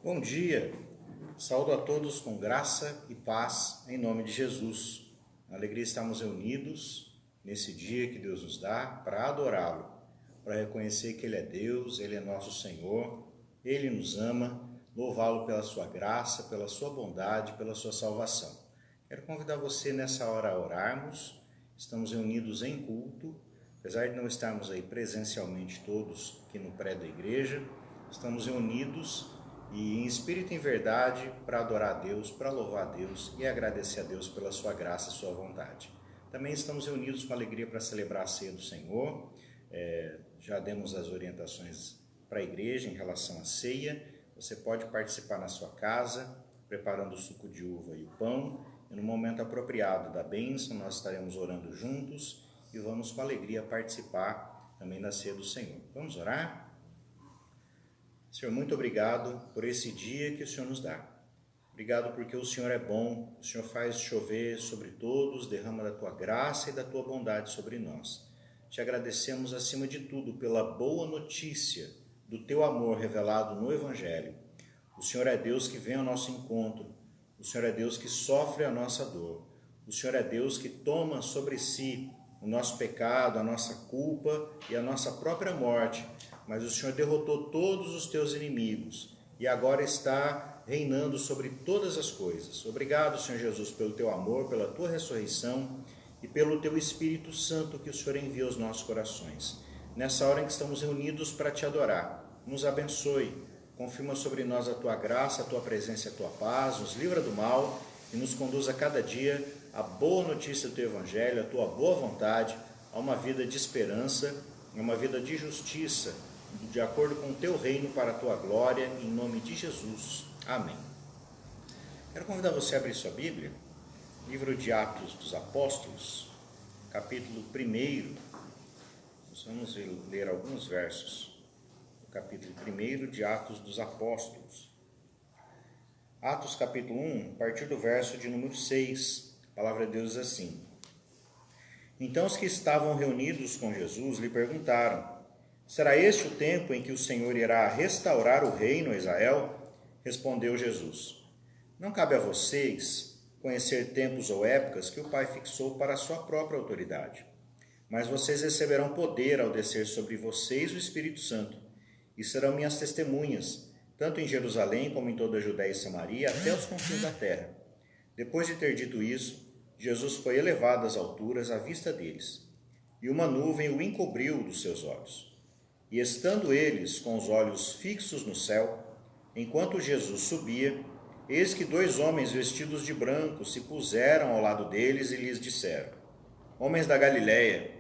Bom dia, saúdo a todos com graça e paz em nome de Jesus. Alegria estamos reunidos nesse dia que Deus nos dá para adorá-lo, para reconhecer que Ele é Deus, Ele é nosso Senhor, Ele nos ama, louvá-lo pela sua graça, pela sua bondade, pela sua salvação. Quero convidar você nessa hora a orarmos. Estamos reunidos em culto, apesar de não estarmos aí presencialmente todos aqui no prédio da igreja, estamos reunidos e em espírito e em verdade para adorar a Deus, para louvar a Deus e agradecer a Deus pela sua graça e sua vontade. Também estamos reunidos com alegria para celebrar a ceia do Senhor. Já demos as orientações para a igreja em relação à ceia. Você pode participar na sua casa, preparando o suco de uva e o pão. E no momento apropriado da bênção, nós estaremos orando juntos e vamos com alegria participar também da ceia do Senhor. Vamos orar? Senhor, muito obrigado por esse dia que o Senhor nos dá. Obrigado porque o Senhor é bom, o Senhor faz chover sobre todos, derrama da tua graça e da tua bondade sobre nós. Te agradecemos acima de tudo pela boa notícia do teu amor revelado no Evangelho. O Senhor é Deus que vem ao nosso encontro, o Senhor é Deus que sofre a nossa dor, o Senhor é Deus que toma sobre si o nosso pecado, a nossa culpa e a nossa própria morte, mas o Senhor derrotou todos os teus inimigos e agora está reinando sobre todas as coisas. Obrigado, Senhor Jesus, pelo teu amor, pela tua ressurreição e pelo teu Espírito Santo que o Senhor envia aos nossos corações. Nessa hora em que estamos reunidos para te adorar, nos abençoe, confirma sobre nós a tua graça, a tua presença e a tua paz, nos livra do mal e nos conduz a cada dia a boa notícia do teu Evangelho, a tua boa vontade, a uma vida de esperança, a uma vida de justiça, de acordo com o teu reino para a tua glória, em nome de Jesus. Amém. Quero convidar você a abrir sua Bíblia, livro de Atos dos Apóstolos, capítulo 1. Nós vamos ler alguns versos do capítulo 1 de Atos dos Apóstolos. Atos capítulo 1, a partir do verso de número 6, a palavra de Deus diz assim: Então os que estavam reunidos com Jesus lhe perguntaram: Será este o tempo em que o Senhor irá restaurar o reino a Israel? Respondeu Jesus: Não cabe a vocês conhecer tempos ou épocas que o Pai fixou para a sua própria autoridade. Mas vocês receberão poder ao descer sobre vocês o Espírito Santo, e serão minhas testemunhas, tanto em Jerusalém como em toda a Judéia e Samaria, até os confins da terra. Depois de ter dito isso, Jesus foi elevado às alturas à vista deles, e uma nuvem o encobriu dos seus olhos. E estando eles com os olhos fixos no céu, enquanto Jesus subia, eis que 2 homens vestidos de branco se puseram ao lado deles e lhes disseram: Homens da Galileia,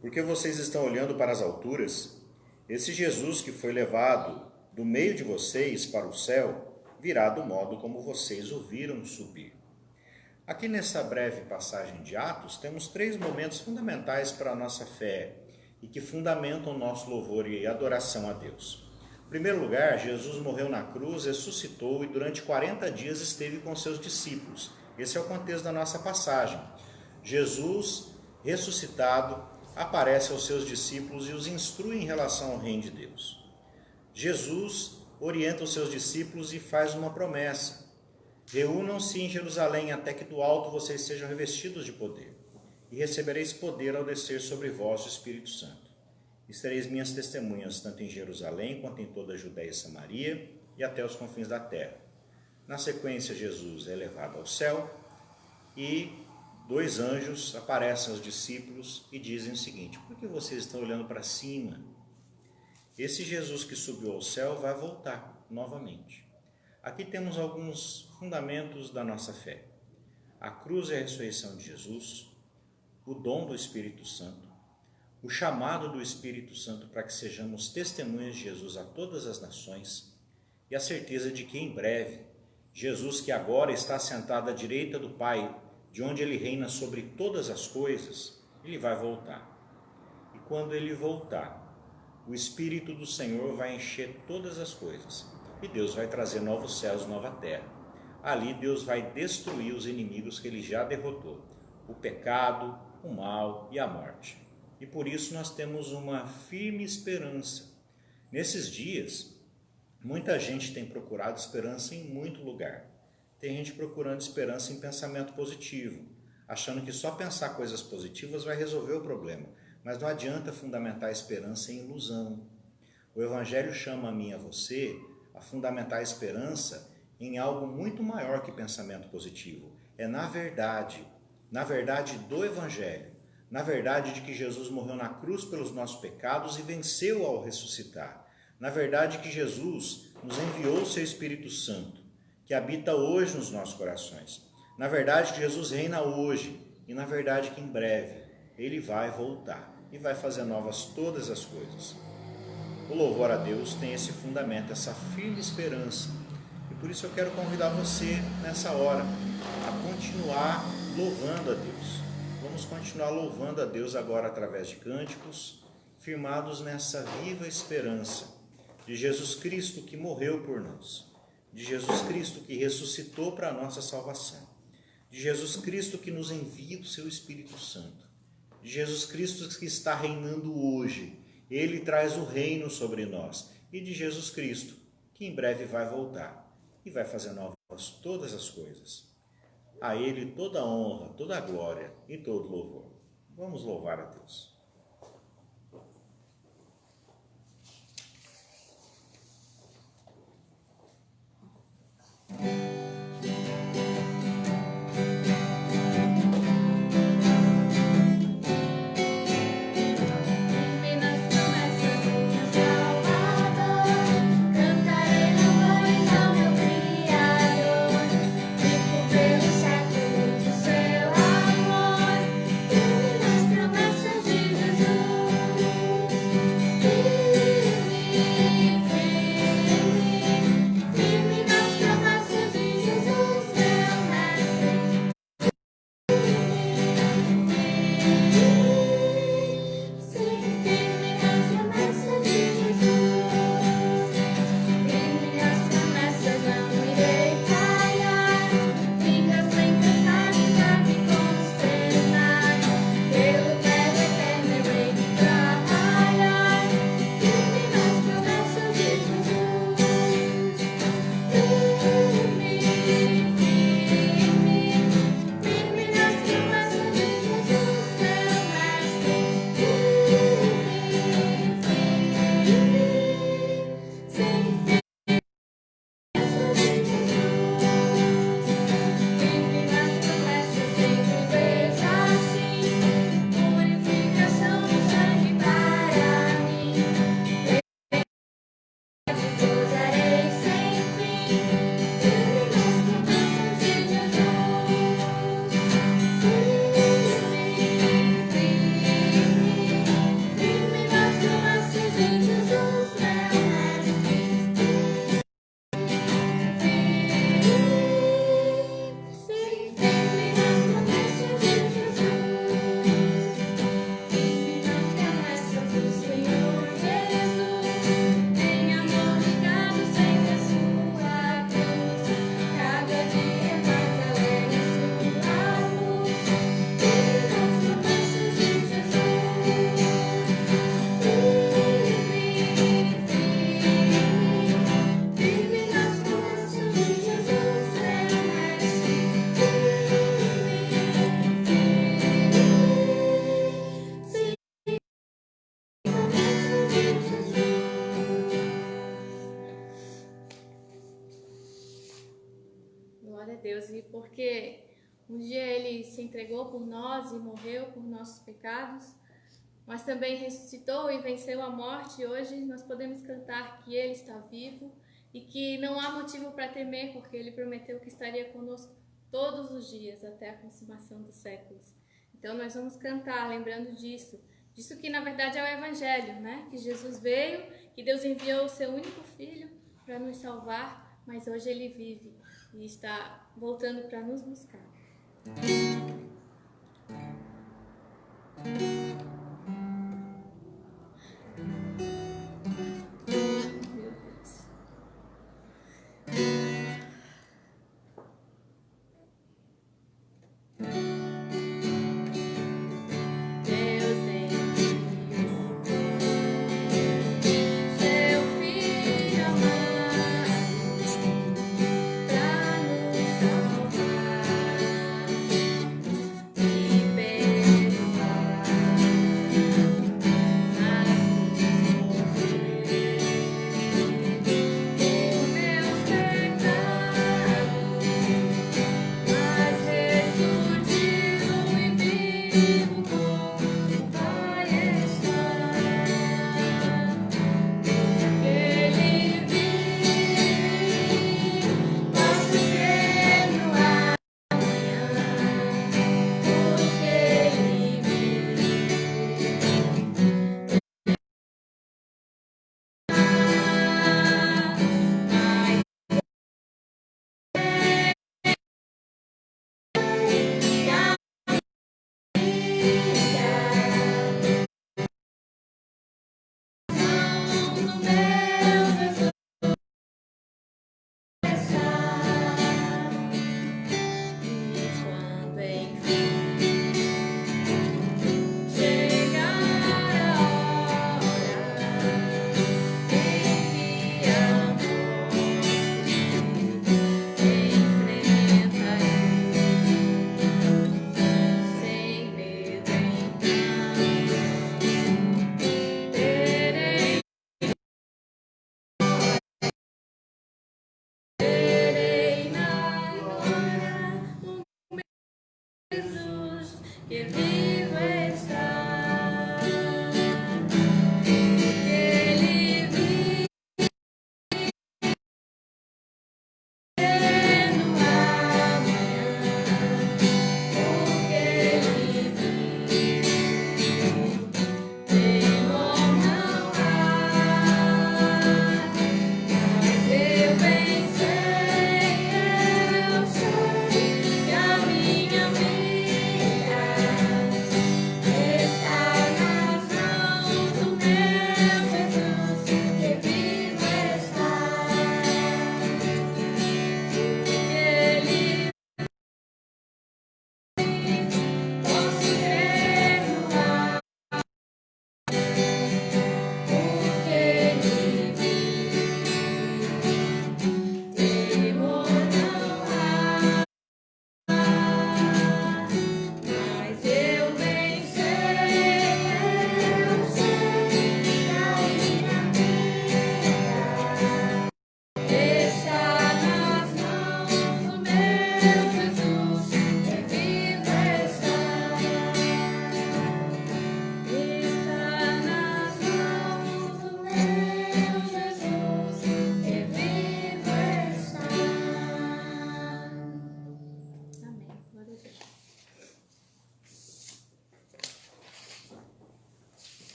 por que vocês estão olhando para as alturas? Esse Jesus que foi levado do meio de vocês para o céu, virá do modo como vocês o viram subir. Aqui nessa breve passagem de Atos, temos 3 momentos fundamentais para a nossa fé e que fundamentam o nosso louvor e adoração a Deus. Em primeiro lugar, Jesus morreu na cruz, ressuscitou e durante 40 dias esteve com seus discípulos. Esse é o contexto da nossa passagem. Jesus, ressuscitado, aparece aos seus discípulos e os instrui em relação ao reino de Deus. Jesus orienta os seus discípulos e faz uma promessa: reúnam-se em Jerusalém até que do alto vocês sejam revestidos de poder, e recebereis poder ao descer sobre vós o Espírito Santo. E sereis minhas testemunhas tanto em Jerusalém quanto em toda a Judéia e Samaria e até os confins da terra. Na sequência, Jesus é levado ao céu e 2 anjos aparecem aos discípulos e dizem o seguinte: por que vocês estão olhando para cima? Esse Jesus que subiu ao céu vai voltar novamente. Aqui temos alguns fundamentos da nossa fé: a cruz e a ressurreição de Jesus, o dom do Espírito Santo, o chamado do Espírito Santo para que sejamos testemunhas de Jesus a todas as nações e a certeza de que em breve, Jesus, que agora está sentado à direita do Pai, de onde ele reina sobre todas as coisas, ele vai voltar. E quando ele voltar, o Espírito do Senhor vai encher todas as coisas e Deus vai trazer novos céus e nova terra. Ali Deus vai destruir os inimigos que ele já derrotou: o pecado, o mal e a morte. E por isso nós temos uma firme esperança. Nesses dias, Muita gente tem procurado esperança em muito lugar. Tem gente procurando esperança em pensamento positivo, achando que só pensar coisas positivas vai resolver o problema. Mas não adianta fundamentar a esperança em ilusão. O Evangelho chama a mim e a você a fundamentar a esperança em algo muito maior que pensamento positivo. É na verdade do Evangelho, na verdade de que Jesus morreu na cruz pelos nossos pecados e venceu ao ressuscitar. Na verdade que Jesus nos enviou o seu Espírito Santo, que habita hoje nos nossos corações. Na verdade que Jesus reina hoje e na verdade que em breve ele vai voltar e vai fazer novas todas as coisas. O louvor a Deus tem esse fundamento, essa firme esperança. E por isso eu quero convidar você nessa hora a continuar louvando a Deus. Vamos continuar louvando a Deus agora através de cânticos, firmados nessa viva esperança de Jesus Cristo que morreu por nós, de Jesus Cristo que ressuscitou para a nossa salvação, de Jesus Cristo que nos envia o seu Espírito Santo, de Jesus Cristo que está reinando hoje. Ele traz o reino sobre nós, e de Jesus Cristo que em breve vai voltar e vai fazer novas todas as coisas. A Ele toda a honra, toda a glória e todo o louvor. Vamos louvar a Deus. Deus, e porque um dia Ele se entregou por nós e morreu por nossos pecados, mas também ressuscitou e venceu a morte, e hoje nós podemos cantar que Ele está vivo e que não há motivo para temer, porque Ele prometeu que estaria conosco todos os dias até a consumação dos séculos. Então nós vamos cantar lembrando disso que na verdade é o Evangelho, né? Que Jesus veio, que Deus enviou o seu único Filho para nos salvar, mas hoje Ele vive e está voltando para nos buscar. Seu Filho amado.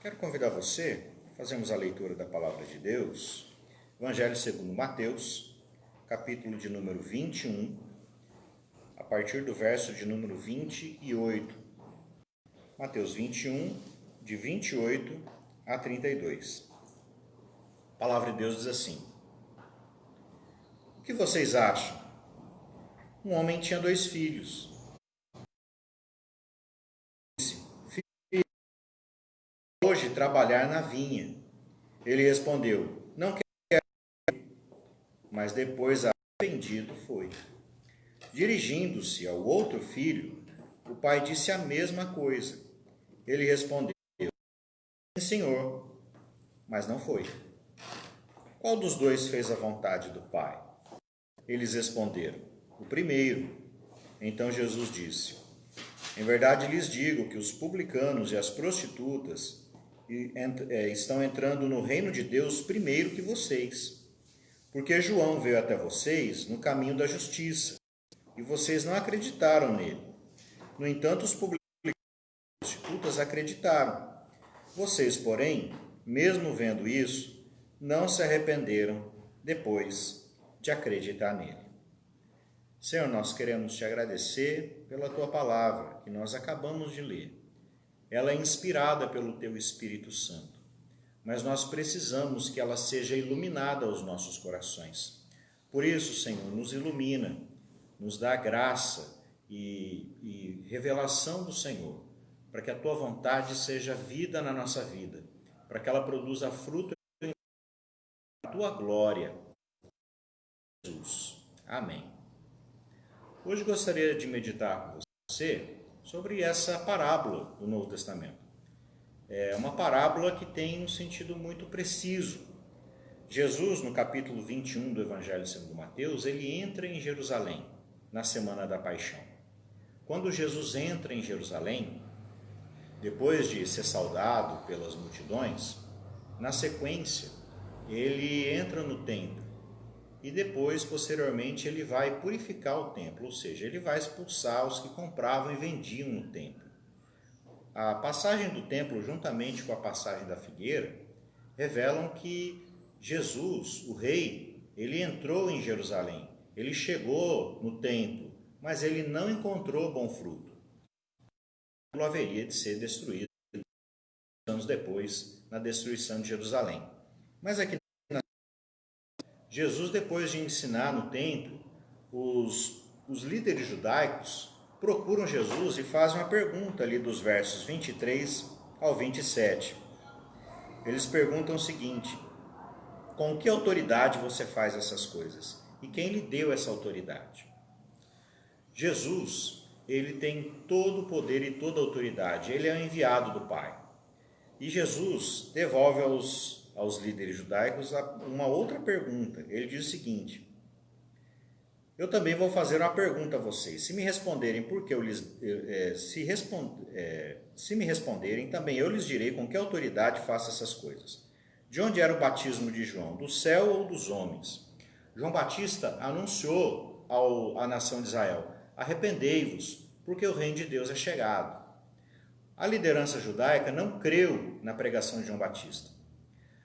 Quero convidar você a fazermos a leitura da palavra de Deus, Evangelho segundo Mateus, capítulo de número 21, a partir do verso de número 28. Mateus 21, de 28 a 32. A palavra de Deus diz assim: O que vocês acham? Um homem tinha 2 filhos. Hoje trabalhar na vinha. Ele respondeu: Não quero. Mas depois, arrependido, foi. Dirigindo-se ao outro filho, o pai disse a mesma coisa. Ele respondeu: Sim, senhor. Mas não foi. Qual dos 2 fez a vontade do pai? Eles responderam: O primeiro. Então Jesus disse: Em verdade lhes digo que os publicanos e as prostitutas estão entrando no reino de Deus primeiro que vocês. Porque João veio até vocês no caminho da justiça, e vocês não acreditaram nele. No entanto, os publicanos e as prostitutas acreditaram. Vocês, porém, mesmo vendo isso, não se arrependeram depois de acreditar nele. Senhor, nós queremos te agradecer pela tua palavra que nós acabamos de ler. Ela é inspirada pelo teu Espírito Santo, mas nós precisamos que ela seja iluminada aos nossos corações. Por isso, Senhor, nos ilumina, nos dá graça e revelação do Senhor, para que a tua vontade seja vida na nossa vida, para que ela produza fruto da tua glória. Jesus. Amém. Hoje gostaria de meditar com você sobre essa parábola do Novo Testamento. É uma parábola que tem um sentido muito preciso. Jesus, no capítulo 21 do Evangelho segundo Mateus, ele entra em Jerusalém, na Semana da Paixão. Quando Jesus entra em Jerusalém, depois de ser saudado pelas multidões, na sequência, ele entra no templo. E depois, posteriormente, ele vai purificar o templo, ou seja, ele vai expulsar os que compravam e vendiam no templo. A passagem do templo, juntamente com a passagem da figueira, revelam que Jesus, o rei, ele entrou em Jerusalém, ele chegou no templo, mas ele não encontrou bom fruto. O templo haveria de ser destruído anos depois, na destruição de Jerusalém. Mas aqui Jesus, depois de ensinar no templo, os líderes judaicos procuram Jesus e fazem uma pergunta ali dos versos 23 ao 27. Eles perguntam o seguinte: com que autoridade você faz essas coisas? E quem lhe deu essa autoridade? Jesus, ele tem todo o poder e toda a autoridade, ele é o enviado do Pai. E Jesus devolve aos líderes judaicos uma outra pergunta. Ele diz o seguinte: eu também vou fazer uma pergunta a vocês. Se me responderem se me responderem, também eu lhes direi com que autoridade faço essas coisas. De onde era o batismo de João? Do céu ou dos homens? João Batista anunciou à nação de Israel: arrependei-vos, porque o reino de Deus é chegado. A liderança judaica não creu na pregação de João Batista.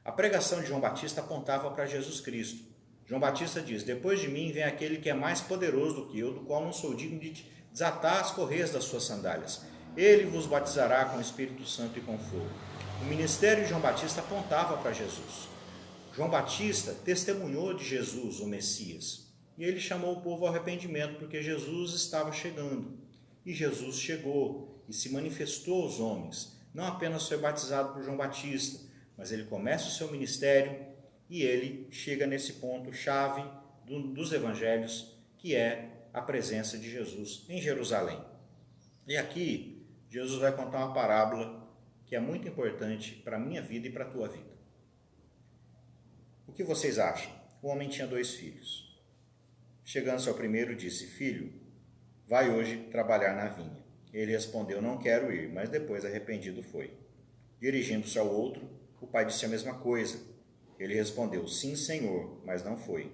A pregação de João Batista apontava para Jesus Cristo. João Batista diz: depois de mim vem aquele que é mais poderoso do que eu, do qual não sou digno de desatar as correias das suas sandálias. Ele vos batizará com o Espírito Santo e com fogo. O ministério de João Batista apontava para Jesus. João Batista testemunhou de Jesus, o Messias, e ele chamou o povo ao arrependimento, porque Jesus estava chegando. E Jesus chegou e se manifestou aos homens. Não apenas foi batizado por João Batista, mas ele começa o seu ministério e ele chega nesse ponto chave dos evangelhos, que é a presença de Jesus em Jerusalém. E aqui, Jesus vai contar uma parábola que é muito importante para a minha vida e para a tua vida. O que vocês acham? O homem tinha 2 filhos. Chegando-se ao primeiro, disse: filho, vai hoje trabalhar na vinha. Ele respondeu: não quero ir, mas depois arrependido foi. Dirigindo-se ao outro, o pai disse a mesma coisa. Ele respondeu: sim, senhor, mas não foi.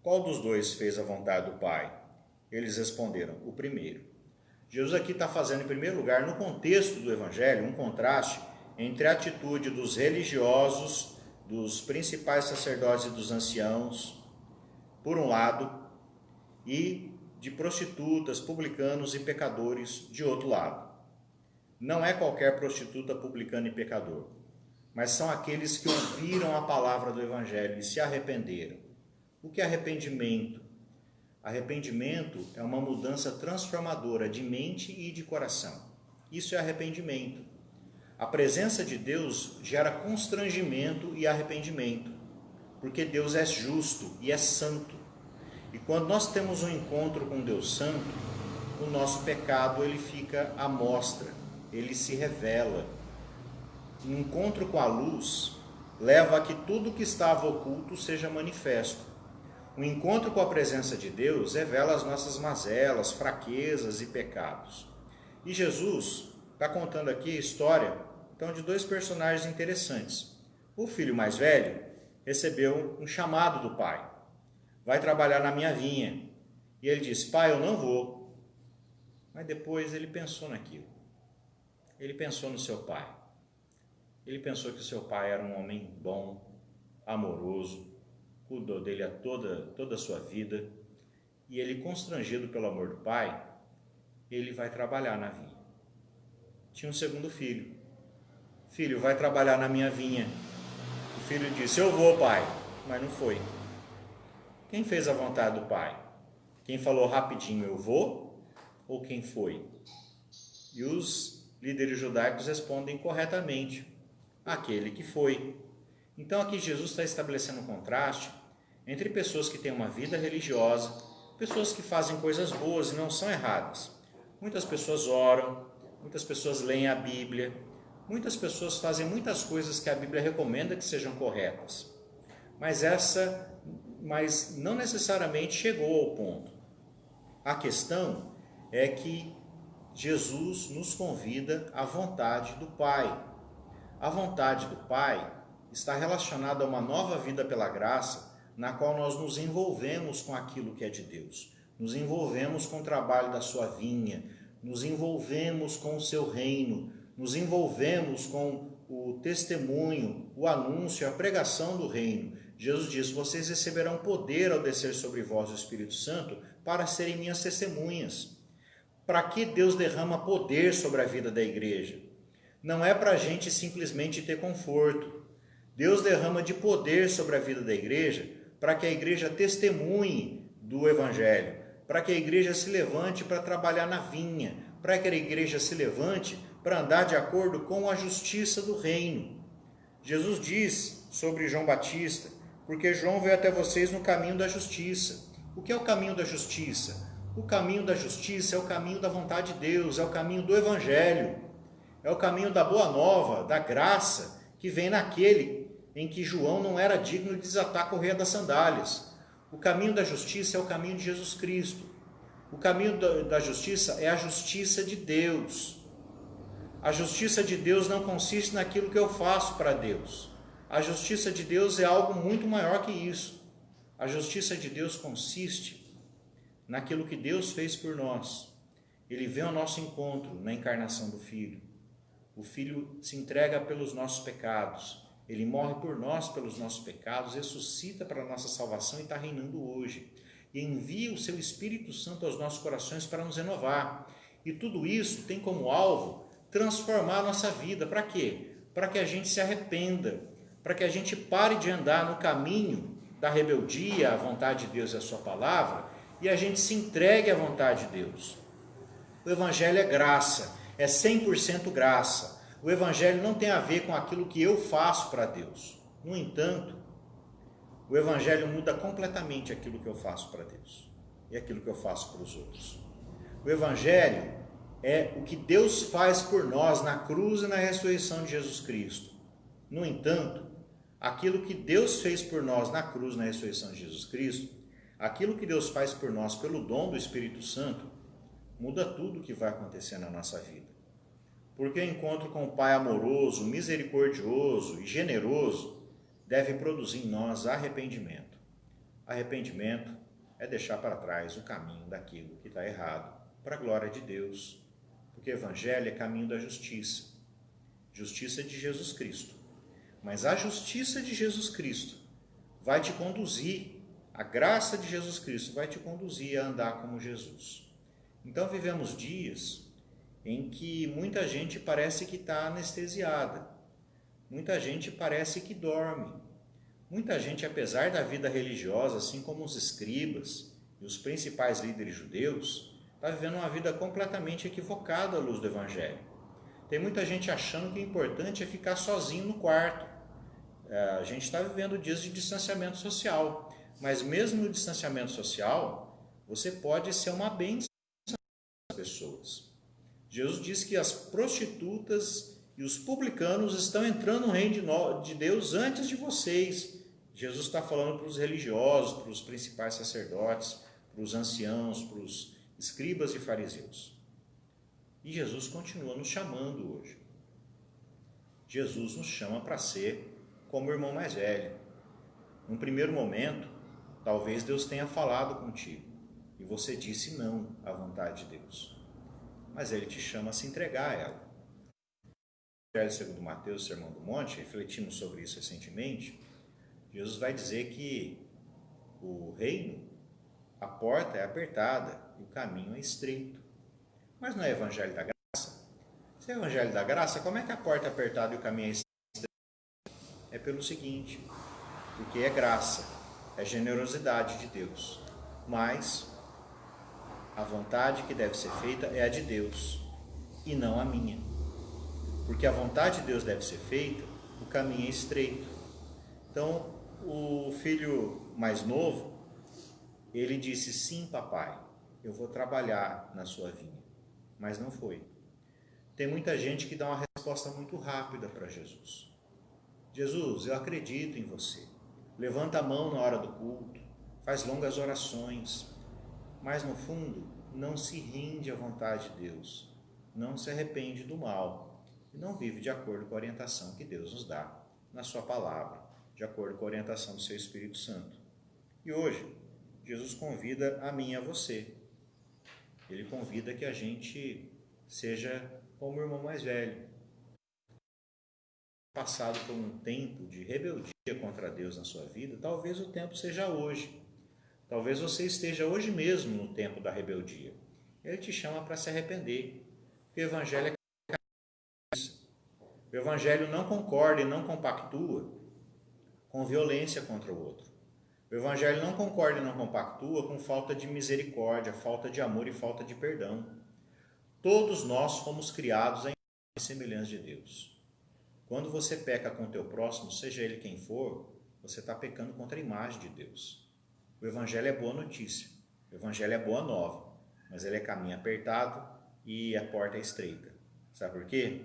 Qual dos 2 fez a vontade do pai? Eles responderam: o primeiro. Jesus aqui está fazendo, em primeiro lugar, no contexto do evangelho, um contraste entre a atitude dos religiosos, dos principais sacerdotes e dos anciãos, por um lado, e de prostitutas, publicanos e pecadores, de outro lado. Não é qualquer prostituta, publicano e pecador, mas são aqueles que ouviram a palavra do Evangelho e se arrependeram. O que é arrependimento? Arrependimento é uma mudança transformadora de mente e de coração. Isso é arrependimento. A presença de Deus gera constrangimento e arrependimento, porque Deus é justo e é santo. E quando nós temos um encontro com Deus santo, o nosso pecado ele fica à mostra, ele se revela. Um encontro com a luz leva a que tudo que estava oculto seja manifesto. O encontro com a presença de Deus revela as nossas mazelas, fraquezas e pecados. E Jesus está contando aqui a história então, de dois personagens interessantes. O filho mais velho recebeu um chamado do pai. Vai trabalhar na minha vinha. E ele disse, pai, eu não vou. Mas depois ele pensou naquilo. Ele pensou no seu pai. Ele pensou que o seu pai era um homem bom, amoroso, cuidou dele a toda a sua vida. E ele, constrangido pelo amor do pai, ele vai trabalhar na vinha. Tinha um segundo filho. Filho, vai trabalhar na minha vinha. O filho disse, eu vou, pai. Mas não foi. Quem fez a vontade do pai? Quem falou rapidinho, eu vou? Ou quem foi? E os líderes judaicos respondem corretamente, aquele que foi. Então aqui Jesus está estabelecendo um contraste entre pessoas que têm uma vida religiosa, pessoas que fazem coisas boas e não são erradas. Muitas pessoas oram, muitas pessoas leem a Bíblia, muitas pessoas fazem muitas coisas que a Bíblia recomenda que sejam corretas. Mas não necessariamente chegou ao ponto. A questão é que Jesus nos convida à vontade do Pai. A vontade do Pai está relacionada a uma nova vida pela graça, na qual nós nos envolvemos com aquilo que é de Deus. Nos envolvemos com o trabalho da sua vinha, nos envolvemos com o seu reino, nos envolvemos com o testemunho, o anúncio, a pregação do reino. Jesus diz, vocês receberão poder ao descer sobre vós o Espírito Santo para serem minhas testemunhas. Para que Deus derrama poder sobre a vida da igreja? Não é para a gente simplesmente ter conforto. Deus derrama de poder sobre a vida da igreja para que a igreja testemunhe do Evangelho, para que a igreja se levante para trabalhar na vinha, para que a igreja se levante para andar de acordo com a justiça do reino. Jesus diz sobre João Batista, porque João veio até vocês no caminho da justiça. O que é o caminho da justiça? O caminho da justiça é o caminho da vontade de Deus, é o caminho do Evangelho, é o caminho da boa nova, da graça, que vem naquele em que João não era digno de desatar a correia das sandálias. O caminho da justiça é o caminho de Jesus Cristo. O caminho da justiça é a justiça de Deus. A justiça de Deus não consiste naquilo que eu faço para Deus. A justiça de Deus é algo muito maior que isso. A justiça de Deus consiste naquilo que Deus fez por nós. Ele vem ao nosso encontro na encarnação do Filho. O Filho se entrega pelos nossos pecados. Ele morre por nós pelos nossos pecados, ressuscita para a nossa salvação e está reinando hoje. E envia o seu Espírito Santo aos nossos corações para nos renovar. E tudo isso tem como alvo transformar a nossa vida. Para quê? Para que a gente se arrependa, para que a gente pare de andar no caminho da rebeldia à vontade de Deus e à sua palavra, e a gente se entregue à vontade de Deus. O Evangelho é graça, é 100% graça. O Evangelho não tem a ver com aquilo que eu faço para Deus. No entanto, o Evangelho muda completamente aquilo que eu faço para Deus e aquilo que eu faço para os outros. O Evangelho é o que Deus faz por nós na cruz e na ressurreição de Jesus Cristo. No entanto, aquilo que Deus fez por nós na cruz e na ressurreição de Jesus Cristo, aquilo que Deus faz por nós pelo dom do Espírito Santo, muda tudo o que vai acontecer na nossa vida. Porque o encontro com o Pai amoroso, misericordioso e generoso deve produzir em nós arrependimento. Arrependimento é deixar para trás o caminho daquilo que está errado, para a glória de Deus. Porque o Evangelho é caminho da justiça. justiça de Jesus Cristo. Mas a justiça de Jesus Cristo vai te conduzir, a graça de Jesus Cristo vai te conduzir a andar como Jesus. Então vivemos dias em que muita gente parece que está anestesiada, muita gente parece que dorme, muita gente, apesar da vida religiosa, assim como os escribas e os principais líderes judeus, está vivendo uma vida completamente equivocada à luz do Evangelho. Tem muita gente achando que o importante é ficar sozinho no quarto. A gente está vivendo dias de distanciamento social, mas mesmo no distanciamento social, você pode ser uma bênção para as pessoas. Jesus disse que as prostitutas e os publicanos estão entrando no reino de Deus antes de vocês. Jesus está falando para os religiosos, para os principais sacerdotes, para os anciãos, para os escribas e fariseus. E Jesus continua nos chamando hoje. Jesus nos chama para ser como o irmão mais velho. Num primeiro momento, talvez Deus tenha falado contigo e você disse não à vontade de Deus. Mas Ele te chama a se entregar a ela. No Evangelho segundo Mateus, Sermão do Monte, refletimos sobre isso recentemente, Jesus vai dizer que o reino, a porta é apertada e o caminho é estreito. Mas não é Evangelho da Graça? Se é Evangelho da Graça, como é que a porta é apertada e o caminho é estreito? É pelo seguinte, porque é graça, é generosidade de Deus, mas a vontade que deve ser feita é a de Deus e não a minha. Porque a vontade de Deus deve ser feita, o caminho é estreito. Então, o filho mais novo, ele disse, sim, papai, eu vou trabalhar na sua vinha, mas não foi. Tem muita gente que dá uma resposta muito rápida para Jesus. Jesus, eu acredito em você. Levanta a mão na hora do culto, faz longas orações, mas no fundo não se rende à vontade de Deus, não se arrepende do mal e não vive de acordo com a orientação que Deus nos dá na sua palavra, de acordo com a orientação do seu Espírito Santo. E hoje, Jesus convida a mim e a você. Ele convida que a gente seja como o irmão mais velho, passado por um tempo de rebeldia contra Deus na sua vida. Talvez o tempo seja hoje. Talvez você esteja hoje mesmo no tempo da rebeldia. Ele te chama para se arrepender. Porque o Evangelho é isso. O Evangelho não concorda e não compactua com violência contra o outro. O Evangelho não concorda e não compactua com falta de misericórdia, falta de amor e falta de perdão. Todos nós fomos criados em semelhança de Deus. Quando você peca com o teu próximo, seja ele quem for, você está pecando contra a imagem de Deus. O Evangelho é boa notícia, o Evangelho é boa nova, mas ele é caminho apertado e a porta é estreita. Sabe por quê?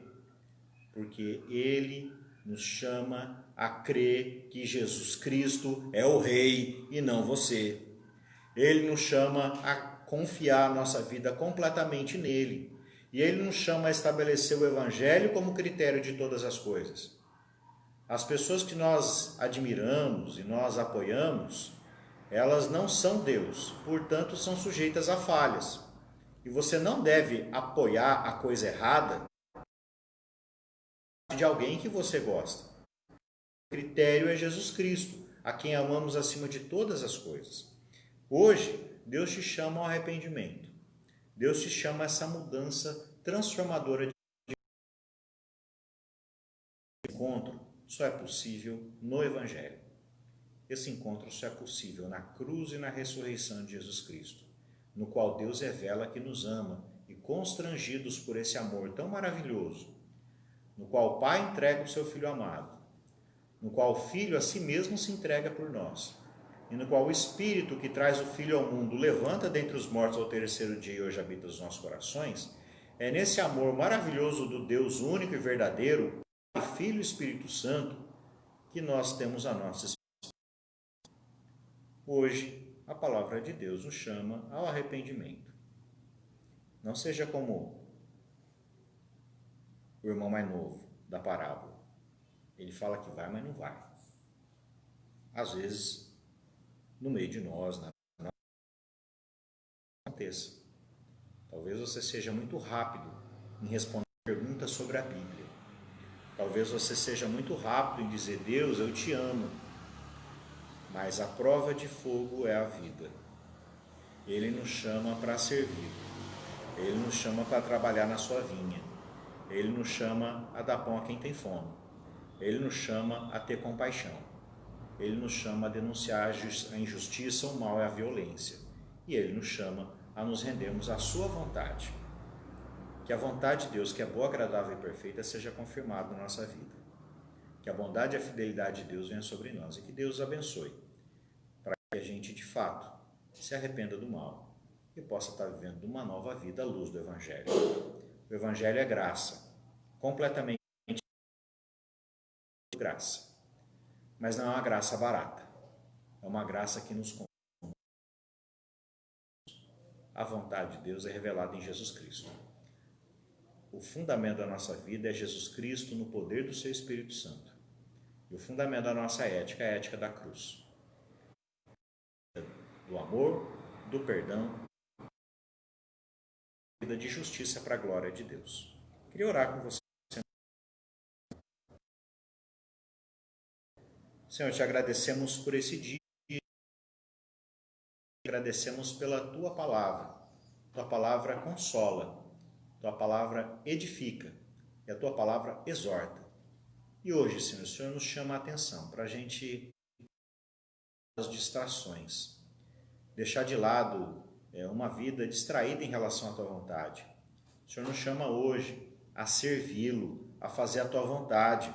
Porque ele nos chama a crer que Jesus Cristo é o Rei e não você. Ele nos chama a confiar a nossa vida completamente nele. E ele nos chama a estabelecer o Evangelho como critério de todas as coisas. As pessoas que nós admiramos e nós apoiamos, elas não são Deus, portanto são sujeitas a falhas. E você não deve apoiar a coisa errada de alguém que você gosta. O critério é Jesus Cristo, a quem amamos acima de todas as coisas. Hoje, Deus te chama ao arrependimento. Deus te chama a essa mudança transformadora de encontro. Só é possível no Evangelho. Esse encontro só é possível na cruz e na ressurreição de Jesus Cristo, no qual Deus revela que nos ama e, constrangidos por esse amor tão maravilhoso, no qual o Pai entrega o seu Filho amado, no qual o Filho a si mesmo se entrega por nós, e no qual o Espírito que traz o Filho ao mundo levanta dentre os mortos ao terceiro dia e hoje habita os nossos corações, é nesse amor maravilhoso do Deus único e verdadeiro, Pai, Filho e Espírito Santo, que nós temos a nossa esperança. Hoje, a palavra de Deus nos chama ao arrependimento. Não seja como o irmão mais novo da parábola. Ele fala que vai, mas não vai. Às vezes, no meio de nós, aconteça. Talvez você seja muito rápido em responder perguntas sobre a Bíblia. Talvez você seja muito rápido em dizer: Deus, eu te amo. Mas a prova de fogo é a vida. Ele nos chama para servir. Ele nos chama para trabalhar na sua vinha. Ele nos chama a dar pão a quem tem fome. Ele nos chama a ter compaixão. Ele nos chama a denunciar a injustiça, o mal e a violência. E Ele nos chama a nos rendermos à sua vontade. Que a vontade de Deus, que é boa, agradável e perfeita, seja confirmada na nossa vida. Que a bondade e a fidelidade de Deus venha sobre nós e que Deus os abençoe, para que a gente, de fato, se arrependa do mal e possa estar vivendo uma nova vida à luz do Evangelho. O Evangelho é graça, completamente graça, mas não é uma graça barata, é uma graça que nos conduz. A vontade de Deus é revelada em Jesus Cristo. O fundamento da nossa vida é Jesus Cristo no poder do seu Espírito Santo. E o fundamento da nossa ética é a ética da cruz. Do amor, do perdão, vida de justiça para a glória de Deus. Queria orar com você. Senhor, te agradecemos por esse dia. Agradecemos pela tua palavra. Tua palavra consola. Tua palavra edifica. E a tua palavra exorta. E hoje, Senhor, o Senhor nos chama a atenção para a gente as distrações. Deixar de lado uma vida distraída em relação à tua vontade. O Senhor nos chama hoje a servi-lo, a fazer a tua vontade.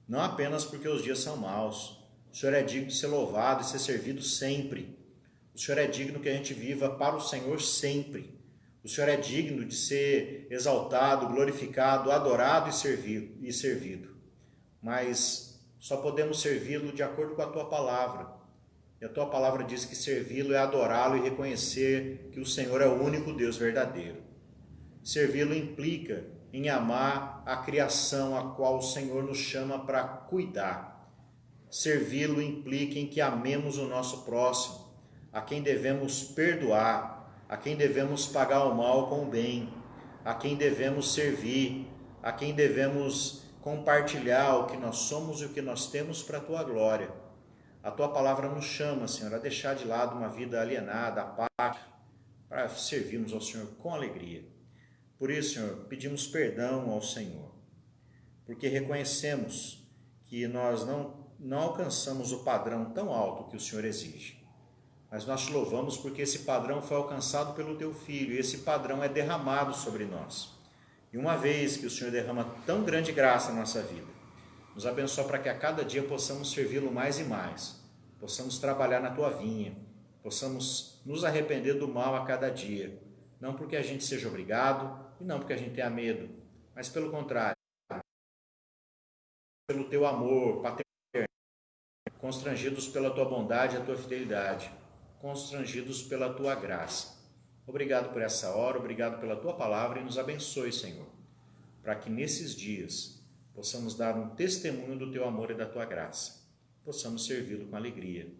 Não apenas porque os dias são maus. O Senhor é digno de ser louvado e ser servido sempre. O Senhor é digno que a gente viva para o Senhor sempre. O Senhor é digno de ser exaltado, glorificado, adorado e servido. Mas só podemos servi-lo de acordo com a tua palavra. E a tua palavra diz que servi-lo é adorá-lo e reconhecer que o Senhor é o único Deus verdadeiro. Servi-lo implica em amar a criação a qual o Senhor nos chama para cuidar. Servi-lo implica em que amemos o nosso próximo, a quem devemos perdoar, a quem devemos pagar o mal com o bem, a quem devemos servir, a quem devemos compartilhar o que nós somos e o que nós temos para a tua glória. A tua palavra nos chama, Senhor, a deixar de lado uma vida alienada, apática, para servirmos ao Senhor com alegria. Por isso, Senhor, pedimos perdão ao Senhor, porque reconhecemos que nós não alcançamos o padrão tão alto que o Senhor exige. Mas nós te louvamos porque esse padrão foi alcançado pelo teu Filho e esse padrão é derramado sobre nós. E uma vez que o Senhor derrama tão grande graça na nossa vida, nos abençoa para que a cada dia possamos servi-lo mais e mais, possamos trabalhar na tua vinha, possamos nos arrepender do mal a cada dia, não porque a gente seja obrigado e não porque a gente tenha medo, mas pelo contrário, pelo teu amor paterno, constrangidos pela tua bondade e a tua fidelidade, constrangidos pela tua graça. Obrigado por essa hora, obrigado pela tua palavra e nos abençoe, Senhor, para que nesses dias possamos dar um testemunho do teu amor e da tua graça, possamos servi-lo com alegria,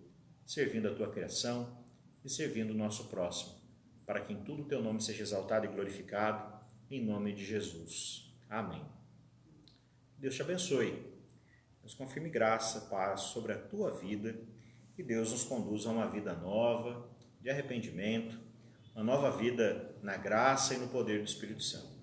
servindo a tua criação e servindo o nosso próximo, para que em tudo o teu nome seja exaltado e glorificado, em nome de Jesus. Amém. Deus te abençoe, Deus confirme graça, paz sobre a tua vida e Deus nos conduza a uma vida nova, de arrependimento, uma nova vida na graça e no poder do Espírito Santo.